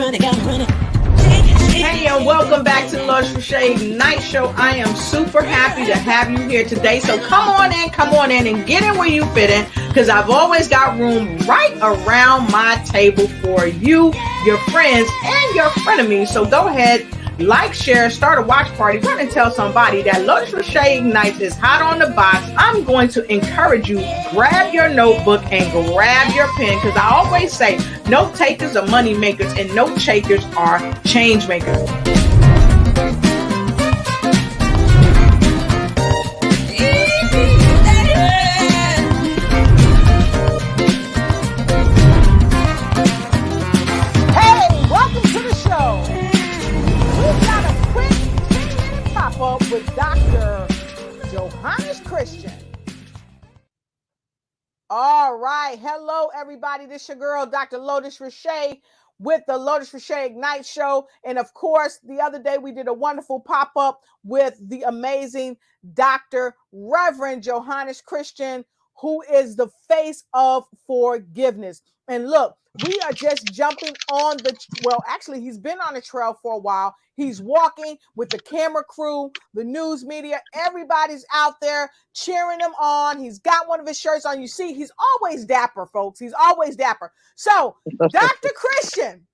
Hey, and welcome back to the Lotus Riche Night Show. I am super happy to have you here today. So come on in and get in where you fit in, because I've always got room right around my table for you, your friends, and your frenemies. So go ahead, like, share, start a watch party, run and tell somebody that Lotus Riche Ignites is hot on the box. I'm going to encourage you, grab your notebook and grab your pen, because I always say note takers are money makers and note takers are change makers. With Dr. Johannes Christian. All right. Hello, everybody. This is your girl, Dr. Lotus Riche, with the Lotus Riche Ignite Show. And of course, the other day we did a wonderful pop-up with the amazing Dr. Reverend Johannes Christian, who is the face of forgiveness. And look, we are just jumping on actually, he's been on the trail for a while. He's walking with the camera crew, the news media. Everybody's out there cheering him on. He's got one of his shirts on. You see, he's always dapper, folks. He's always dapper. So, Dr. Christian,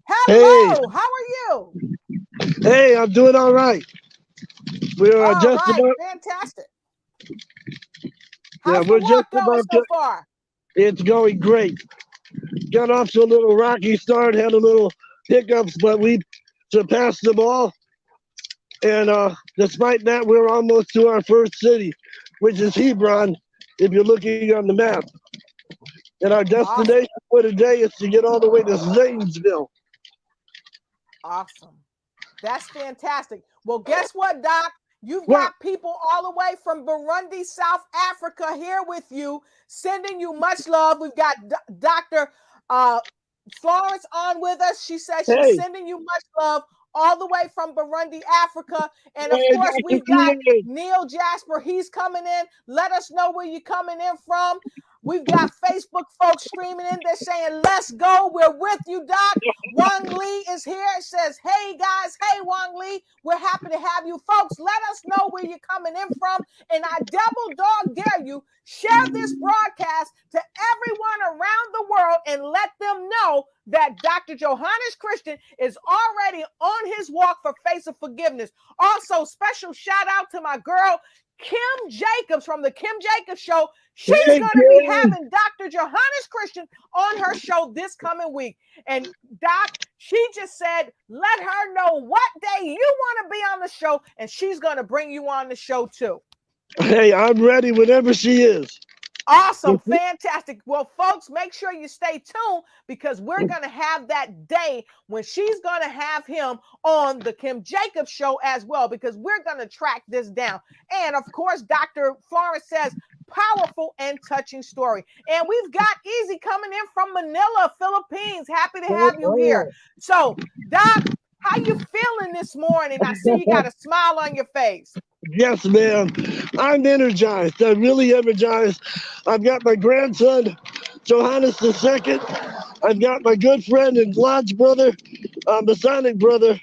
hello. Hey. How are you? Hey, I'm doing all right. We're just about fantastic. How's the walk going so far? It's going great. Got off to a little rocky start, had a little hiccups, but we surpassed them all. And despite that, we're almost to our first city, which is Hebron, if you're looking on the map. And our destination for today is to get all the way to Zanesville. Awesome. That's fantastic. Well, guess what, Doc? You've got people all the way from Burundi, South Africa here with you, sending you much love. We've got Dr. Florence on with us. She says she's sending you much love all the way from Burundi, Africa. And of course, we've got Neil Jasper. He's coming in. Let us know where you're coming in from. We've got Facebook folks streaming in. They're saying, let's go. We're with you, Doc. Wang Lee is here. It says, hey, guys. Hey, Wang Lee. We're happy to have you. Folks, let us know where you're coming in from. And I double dog dare you, share this broadcast to everyone around the world and let them know that Dr. Johannes Christian is already on his walk for Face of Forgiveness. Also, special shout out to my girl, Kim Jacobs from the Kim Jacobs Show. She's going to be having Dr. Johannes Christian on her show this coming week. And Doc, she just said, let her know what day you want to be on the show, and she's going to bring you on the show too. Hey, I'm ready whenever she is. Awesome. Fantastic. Well, folks, make sure you stay tuned, because we're going to have that day when she's going to have him on the Kim Jacobs Show as well, because we're going to track this down. And of course, Dr. Florence says, powerful and touching story. And we've got Easy coming in from Manila, Philippines. Happy to have you here. So, Doc, how you feeling this morning? I see you got a smile on your face. Yes, ma'am. I'm energized. I'm really energized. I've got my grandson, Johannes II. I've got my good friend and lodge brother, Masonic brother,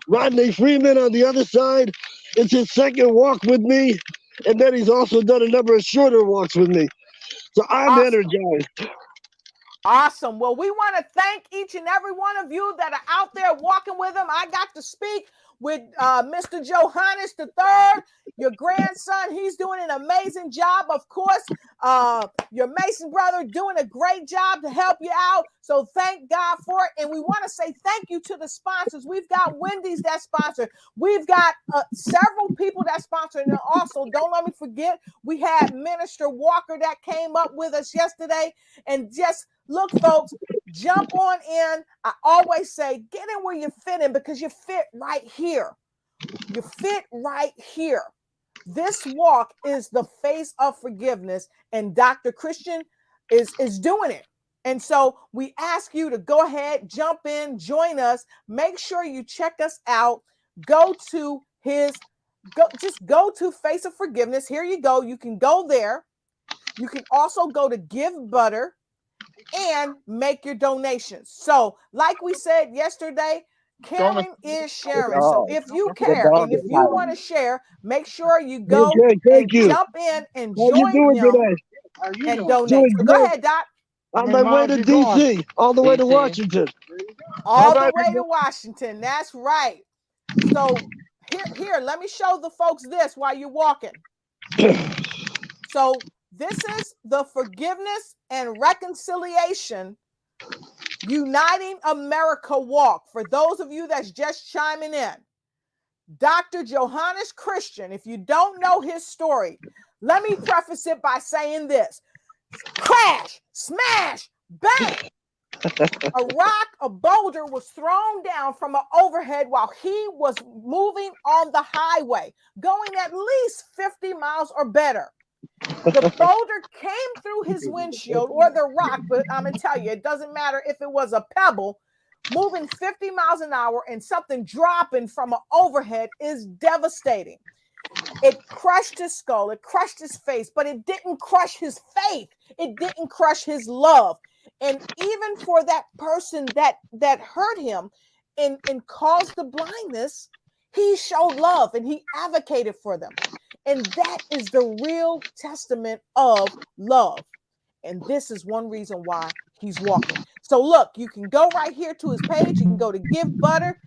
Rodney Freeman on the other side. It's his second walk with me. And then he's also done a number of shorter walks with me. So I'm energized. Awesome. Well, we want to thank each and every one of you that are out there walking with him. I got to speak with Mr. Johannes III, your grandson. He's doing an amazing job. Of course, your Mason brother doing a great job to help you out. So thank God for it. And we want to say thank you to the sponsors. We've got Wendy's that sponsor. We've got several people that sponsor. And also, don't let me forget, we had Minister Walker that came up with us yesterday. And just look, folks, jump on in. I always say, get in where you fit in, because you fit right here. You fit right here. This walk is the face of forgiveness, and Dr. Christian is doing it. And so we ask you to go ahead, jump in, join us. Make sure you check us out. Go to Face of Forgiveness. Here you go. You can go there. You can also go to Give Butter. and make your donations. So, like we said yesterday, caring is sharing. So, if you care and if you want to share, make sure you go Okay, thank and you. jump in and How you join doing him today? and donate. Doing So, go good. ahead, Doc. On my way to DC, all the way to Washington. All the way to Washington. That's right. So, here, let me show the folks this while you're walking. So, this is the Forgiveness and Reconciliation Uniting America Walk. For those of you that's just chiming in, Dr. Johannes Christian, if you don't know his story, let me preface it by saying this: crash, smash, bang. A rock, a boulder was thrown down from an overhead while he was moving on the highway, going at least 50 miles or better. The boulder came through his windshield or the rock, but I'm going to tell you, it doesn't matter if it was a pebble. Moving 50 miles an hour and something dropping from an overhead is devastating. It crushed his skull, it crushed his face, but it didn't crush his faith. It didn't crush his love. And even for that person that hurt him and caused the blindness, he showed love and he advocated for them. And that is the real testament of love. And this is one reason why he's walking. So look, you can go right here to his page. You can go to Give Butter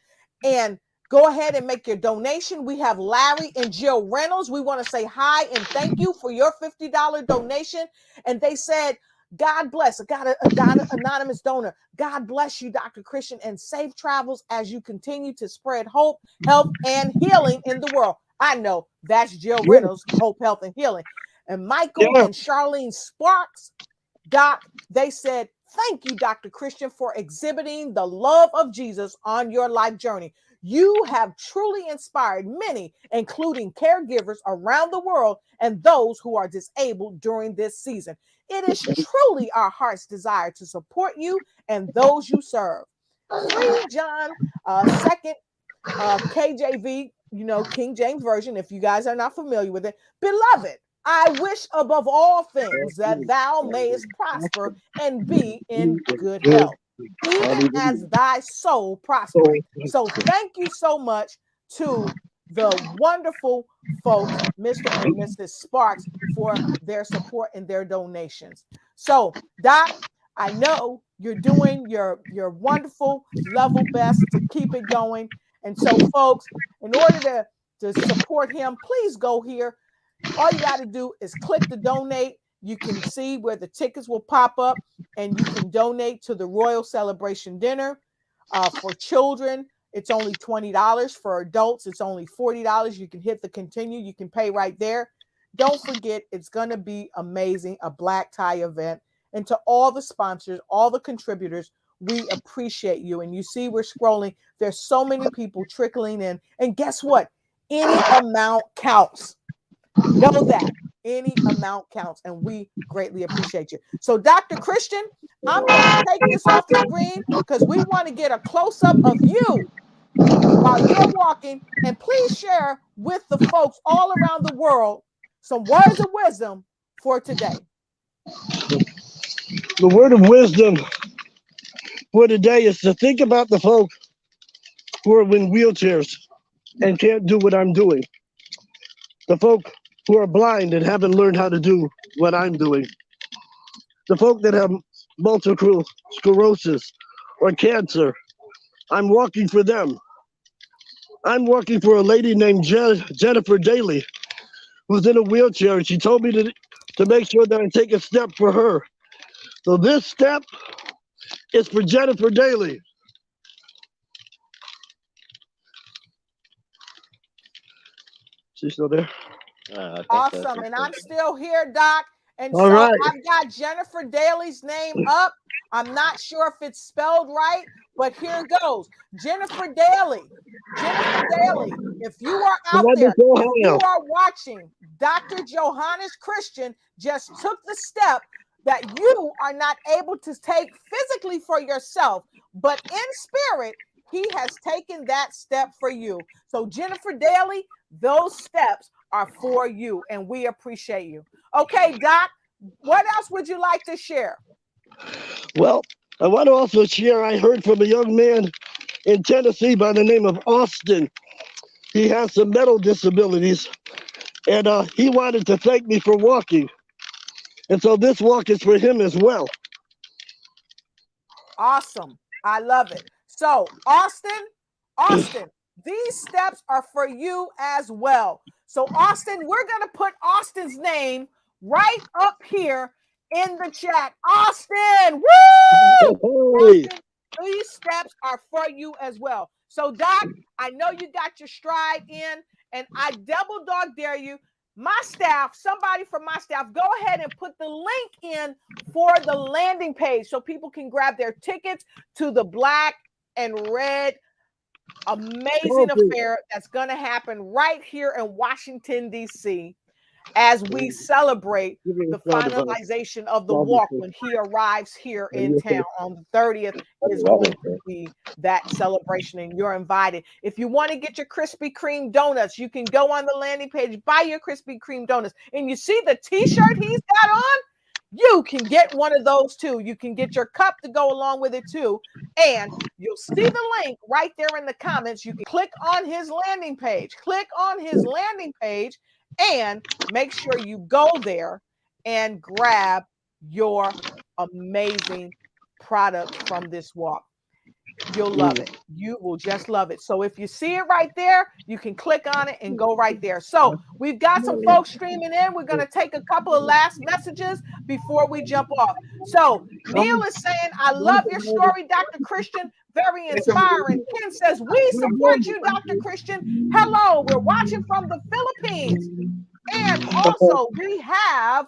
and go ahead and make your donation. We have Larry and Jill Reynolds. We want to say hi and thank you for your $50 donation. And they said, God bless. I got an anonymous donor. God bless you, Dr. Christian, and safe travels as you continue to spread hope, health, and healing in the world. I know that's Jill Reynolds, hope, health, and healing. And Michael and Charlene Sparks, Doc, they said, thank you, Dr. Christian, for exhibiting the love of Jesus on your life journey. You have truly inspired many, including caregivers around the world and those who are disabled during this season. It is truly our heart's desire to support you and those you serve. 3 John 2nd KJV, King James Version, if you guys are not familiar with it. Beloved, I wish above all things that thou mayest prosper and be in good health, even as thy soul prospereth. So thank you so much to the wonderful folks, Mr. and Mrs. Sparks, for their support and their donations. So, Doc, I know you're doing your wonderful level best to keep it going. And so, folks, in order to support him, please go here. All you got to do is click the donate. You can see where the tickets will pop up, and you can donate to the Royal Celebration Dinner. For children, it's only $20. For adults, it's only $40. You can hit the continue. You can pay right there. Don't forget, it's going to be amazing, a black tie event. And to all the sponsors, all the contributors, we appreciate you. And you see we're scrolling. There's so many people trickling in. And guess what? Any amount counts. Know that. Any amount counts. And we greatly appreciate you. So, Dr. Christian, I'm going to take this off the screen because we want to get a close-up of you while you're walking. And please share with the folks all around the world some words of wisdom for today. The word of wisdom for today is to think about the folk who are in wheelchairs and can't do what I'm doing. The folk who are blind and haven't learned how to do what I'm doing. The folk that have multiple sclerosis or cancer. I'm walking for them. I'm walking for a lady named Jennifer Daly, who's in a wheelchair, and she told me to make sure that I take a step for her. So this step is for Jennifer Daly. She's still there? Awesome. And I'm still here, Doc. And All so right. I've got Jennifer Daly's name up. I'm not sure if it's spelled right, but here it goes. Jennifer Daly. Jennifer Daly, if you are out there, if you are watching, Dr. Johannes Christian just took the step that you are not able to take physically for yourself, but in spirit, he has taken that step for you. So, Jennifer Daly, those steps are for you, and we appreciate you. Okay, Doc, what else would you like to share? Well, I want to also share, I heard from a young man in Tennessee by the name of Austin. He has some mental disabilities, and he wanted to thank me for walking. And so this walk is for him as well. Awesome. I love it. So, Austin, these steps are for you as well. So, Austin, we're going to put Austin's name right up here in the chat. Austin, woo! Hey. Austin, these steps are for you as well. So, Doc, I know you got your stride in, and I double dog dare you. My staff, somebody from my staff, go ahead and put the link in for the landing page so people can grab their tickets to the Black and Red amazing affair that's going to happen right here in Washington, D.C. as we celebrate the finalization of the walk when he arrives here in town on the 30th is going to be that celebration, and you're invited. If you want to get your Krispy Kreme donuts, you can go on the landing page, buy your Krispy Kreme donuts, and you see the t-shirt he's got on? You can get one of those too. You can get your cup to go along with it too. And you'll see the link right there in the comments. You can click on his landing page. Click on his landing page and make sure you go there and grab your amazing product from this walk. You'll love it. You will just love it. So if you see it right there, you can click on it and go right there. So we've got some folks streaming in. We're going to take a couple of last messages before we jump off. So Neil is saying, I love your story, Dr. Christian. Very inspiring. Ken says, we support you, Dr. Christian. Hello, we're watching from the Philippines. And also we have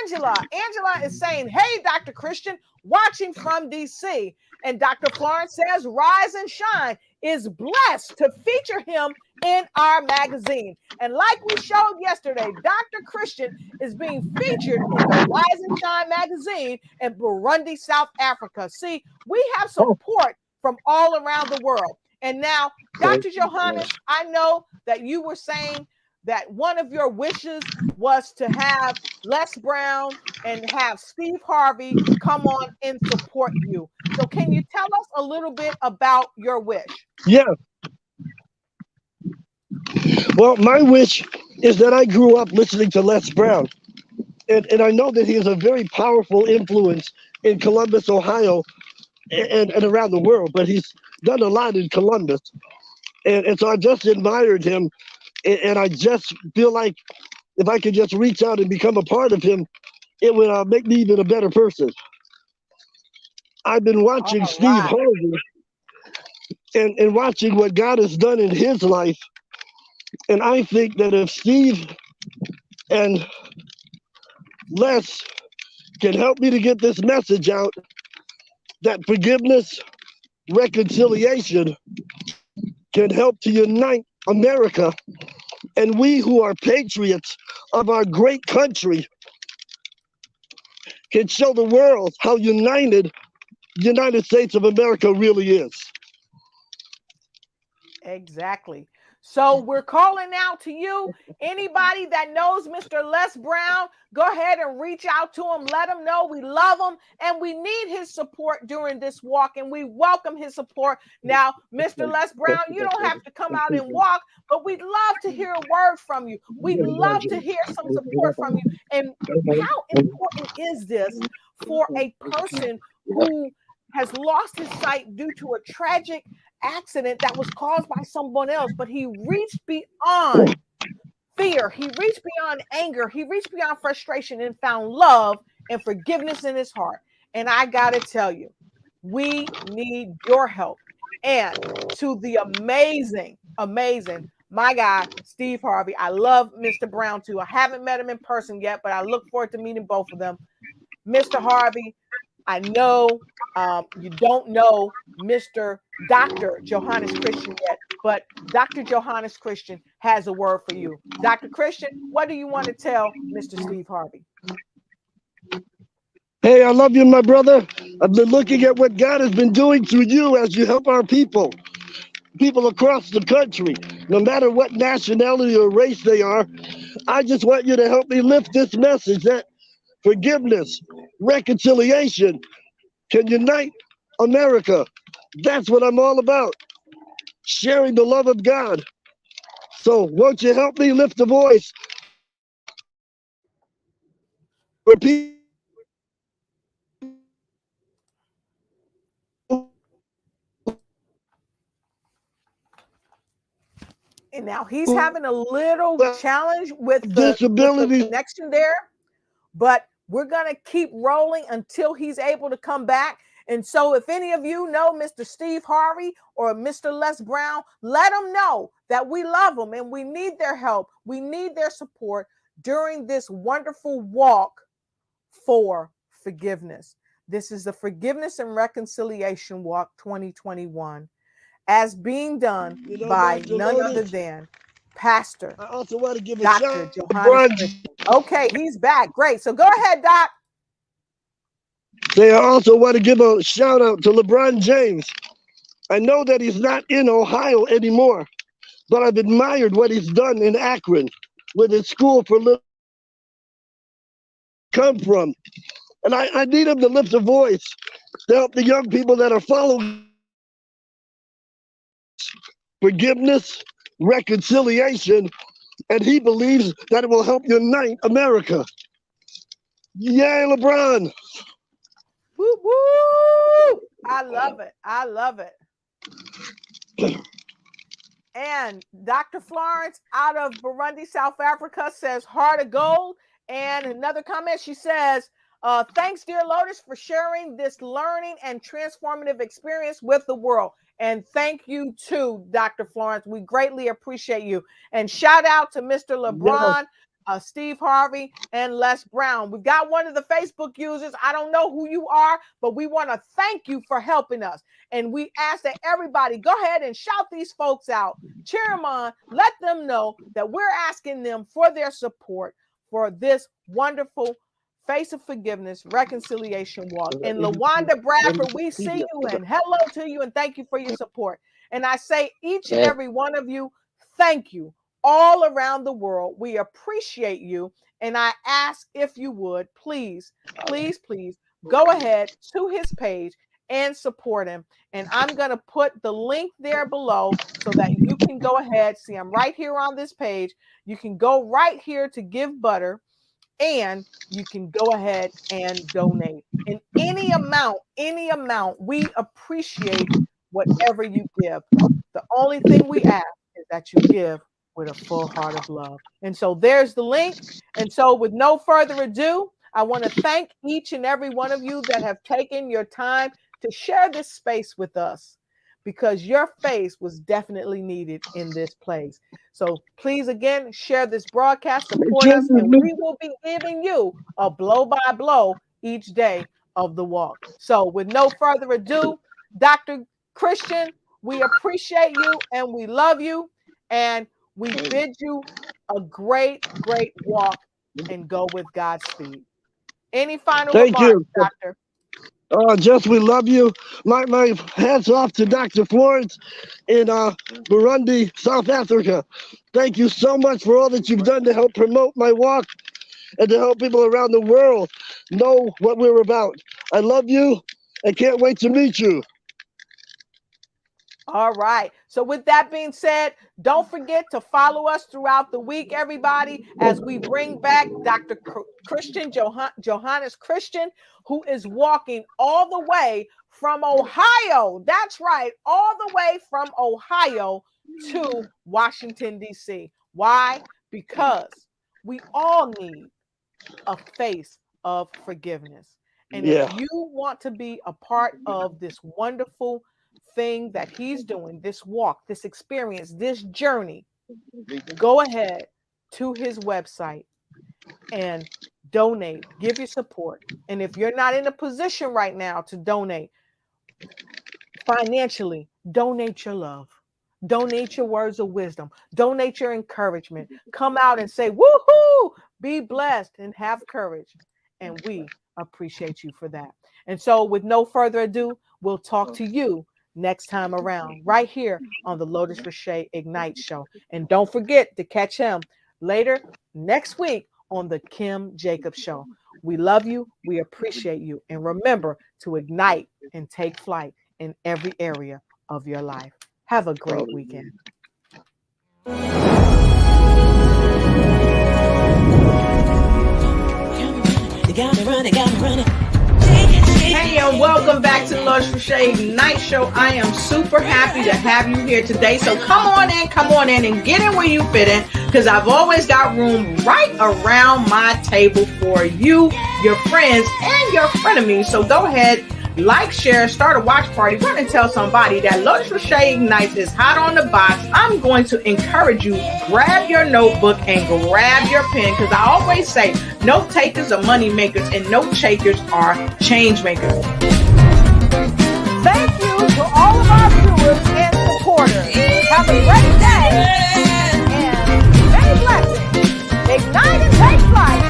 Angela. Angela is saying, hey, Dr. Christian, watching from DC. And Dr. Florence says, Rise and Shine is blessed to feature him in our magazine. And like we showed yesterday, Dr. Christian is being featured in the Rise and Shine magazine in Burundi, South Africa. See, we have support from all around the world. And now, Dr. Johannes, I know that you were saying that one of your wishes was to have Les Brown and have Steve Harvey come on and support you. So can you tell us a little bit about your wish? Yeah. Well, my wish is that I grew up listening to Les Brown. And I know that he is a very powerful influence in Columbus, Ohio, and around the world, but he's done a lot in Columbus. And so I just admired him. And I just feel like if I could just reach out and become a part of him, it would make me even a better person. I've been watching Steve Harvey and watching what God has done in his life. And I think that if Steve and Les can help me to get this message out, that forgiveness, reconciliation can help to unite America. And we who are patriots of our great country can show the world how united the United States of America really is. Exactly. So we're calling out to you. Anybody that knows Mr. Les Brown, go ahead and reach out to him. Let him know we love him and we need his support during this walk, and we welcome his support. Now, Mr. Les Brown, you don't have to come out and walk, but we'd love to hear a word from you. We'd love to hear some support from you. And how important is this for a person who has lost his sight due to a tragic accident that was caused by someone else, but he reached beyond fear, he reached beyond anger, he reached beyond frustration and found love and forgiveness in his heart. And I gotta tell you, we need your help. And to the amazing my guy Steve Harvey, I love Mr. Brown too. I haven't met him in person yet, but I look forward to meeting both of them. Mr. Harvey, I know you don't know Mr. Dr. Johannes Christian yet, but Dr. Johannes Christian has a word for you. Dr. Christian, what do you want to tell Mr. Steve Harvey? Hey, I love you, my brother. I've been looking at what God has been doing through you as you help our people across the country, no matter what nationality or race they are. I just want you to help me lift this message that forgiveness, reconciliation can unite America. That's what I'm all about, sharing the love of God. So won't you help me lift the voice for people And now he's who having a little have challenge with the disabilities? connection there, but we're going to keep rolling until he's able to come back. And so if any of you know Mr. Steve Harvey or Mr. Les Brown, let them know that we love them and we need their help. We need their support during this wonderful walk for forgiveness. This is the Forgiveness and Reconciliation Walk 2021, as being done by Dr. none other Lotus, than Pastor I also want to give a Dr. shout Johannes out. Christian. Okay, he's back. Great. So go ahead, Doc. Say, I also want to give a shout out to LeBron James. I know that he's not in Ohio anymore, but I've admired what he's done in Akron with his school for little come from. And I need him to lift a voice to help the young people that are following forgiveness, reconciliation, and he believes that it will help unite America. Yay, LeBron! Woo, woo. I love it. I love it. And Dr. Florence out of Burundi, South Africa says heart of gold. And another comment, she says, thanks, dear Lotus, for sharing this learning and transformative experience with the world. And thank you too, Dr. Florence. We greatly appreciate you. And shout out to Mr. LeBron, Steve Harvey, and Les Brown. We've got one of the Facebook users. I don't know who you are, but we want to thank you for helping us. And we ask that everybody go ahead and shout these folks out, cheer them on, let them know that we're asking them for their support for this wonderful Face of Forgiveness Reconciliation Walk. And LaWanda Bradford, we see you and hello to you and thank you for your support. And I say each and every one of you, thank you all around the world. We appreciate you. And I ask if you would, please, please, please go ahead to his page and support him. And I'm going to put the link there below so that you can go ahead. See, I'm right here on this page. You can go right here to Give Butter and you can go ahead and donate in any amount, any amount. We appreciate whatever you give. The only thing we ask is that you give with a full heart of love. And so there's the link. And so with no further ado, I want to thank each and every one of you that have taken your time to share this space with us, because your face was definitely needed in this place. So please, again, share this broadcast, support us, and we will be giving you a blow by blow each day of the walk. So with no further ado, Dr. Christian, we appreciate you and we love you. And we bid you a great, great walk and go with Godspeed. Any final Thank remarks, you. Doctor? Jess, we love you. My hats off to Dr. Florence in Burundi, South Africa. Thank you so much for all that you've done to help promote my walk and to help people around the world know what we're about. I love you and can't wait to meet you. All right. So with that being said, don't forget to follow us throughout the week, everybody, as we bring back Dr. Christian, Johannes Christian, who is walking all the way from Ohio. That's right. All the way from Ohio to Washington, D.C. Why? Because we all need a face of forgiveness. And if you want to be a part of this wonderful thing that he's doing, this walk, this experience, this journey, go ahead to his website and donate, give your support. And if you're not in a position right now to donate financially, donate your love. Donate your words of wisdom. Donate your encouragement. Come out and say, woohoo, be blessed and have courage. And we appreciate you for that. And so, with no further ado, we'll talk to you next time around, right here on the Lotus Riche Ignite Show. And don't forget to catch him later next week on the Kim Jacobs Show. We love you. We appreciate you. And remember to ignite and take flight in every area of your life. Have a great weekend. Hey, and welcome back to the Lotus Riche Ignite Show. I am super happy to have you here today. So come on in and get in where you fit in, because I've always got room right around my table for you, your friends, and your frenemies. So go ahead, like, share, start a watch party, run and tell somebody that Lotus Riche Ignites is hot on the box. I'm going to encourage you, grab your notebook and grab your pen, because I always say note takers are money makers and note takers are change makers. Thank you to all of our viewers and supporters. Have a great day and many blessings. Ignite and take flight.